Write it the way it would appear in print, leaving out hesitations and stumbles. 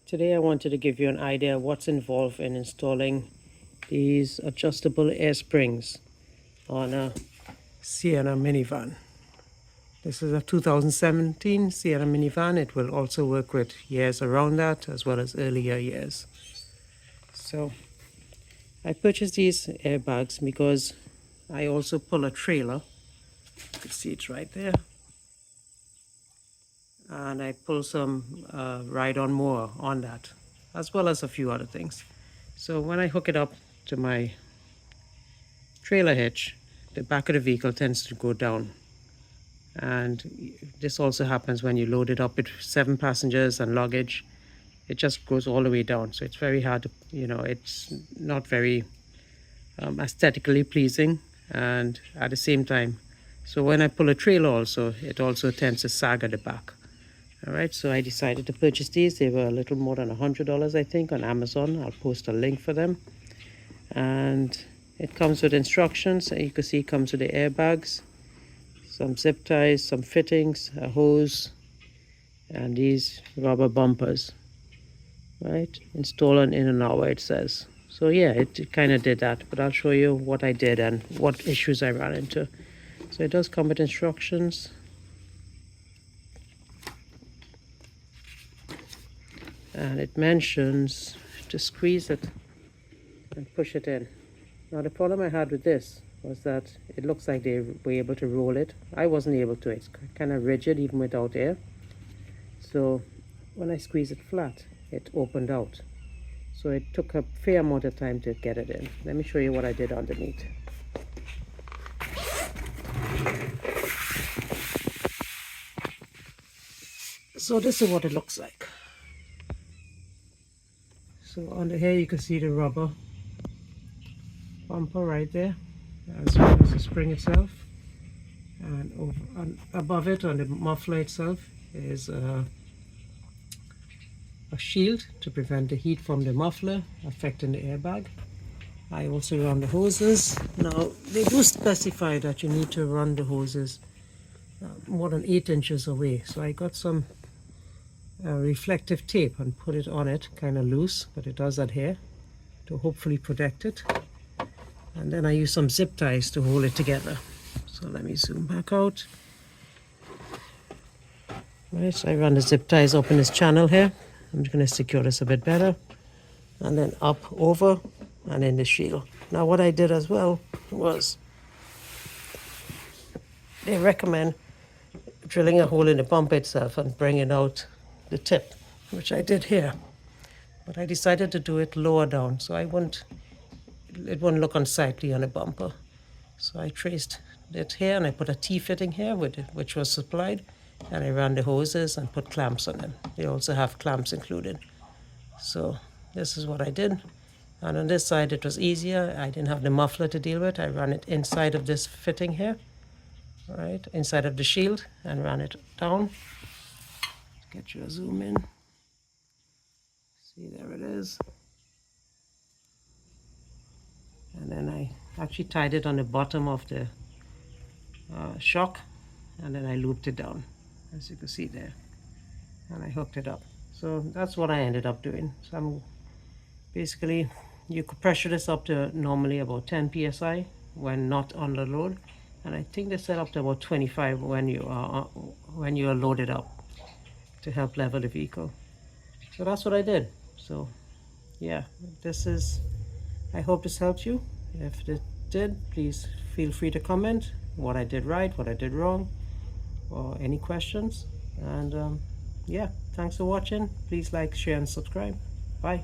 Today I wanted to give you an idea of what's involved in installing these adjustable air springs on a Sienna minivan. This is a 2017 Sienna minivan. It will also work with years around that as well as earlier years. So I purchased these airbags because I also pull a trailer. You can see it right there. And I pull some ride-on mower on that, as well as a few other things. So when I hook it up to my trailer hitch, the back of the vehicle tends to go down. And this also happens when you load it up with 7 passengers and luggage. It just goes all the way down. So it's very hard to, it's not very aesthetically pleasing, and at the same time, so when I pull a trailer also, it also tends to sag at the back. All right, so I decided to purchase these. They were a little more than $100, I think, on Amazon. I'll post a link for them. And it comes with instructions. You can see it comes with the airbags, some zip ties, some fittings, a hose, and these rubber bumpers. Right, install in an hour, it says. So yeah, it kind of did that, but I'll show you what I did and what issues I ran into. So it does come with instructions. And it mentions to squeeze it and push it in. Now the problem I had with this was that it looks like they were able to roll it. I wasn't able to. It's kind of rigid even without air. So when I squeeze it flat, it opened out. So it took a fair amount of time to get it in. Let me show you what I did underneath. So this is what it looks like. So under here you can see the rubber bumper right there, as well as the spring itself. And above it, on the muffler itself, is a shield to prevent the heat from the muffler affecting the airbag. I also run the hoses. Now they do specify that you need to run the hoses more than 8 inches away. So I got some reflective tape and put it on it, kind of loose, but it does adhere to hopefully protect it. And then I use some zip ties to hold it together. So let me zoom back out. Right, so I run the zip ties up in this channel here. I'm just going to secure this a bit better, and then up, over, and in the shield. Now what I did as well was, they recommend drilling a hole in the bumper itself and bringing out the tip, which I did here. But I decided to do it lower down, so it wouldn't look unsightly on the bumper. So I traced it here, and I put a T-fitting here, which was supplied, and I ran the hoses and put clamps on them. They also have clamps included. So this is what I did. And on this side it was easier. I didn't have the muffler to deal with. I ran it inside of this fitting here, right, inside of the shield, and ran it down. Get you a zoom in. See, there it is. And then I actually tied it on the bottom of the shock, and then I looped it down, as you can see there, and I hooked it up. So that's what I ended up doing. So I'm basically, you could pressure this up to normally about 10 psi when not under load, and I think they set up to about 25 when you are loaded up, to help level the vehicle. So that's what I did. So yeah, I hope this helped you. If it did, please feel free to comment what I did right, what I did wrong, or any questions. And yeah, thanks for watching. Please like, share, and subscribe. Bye.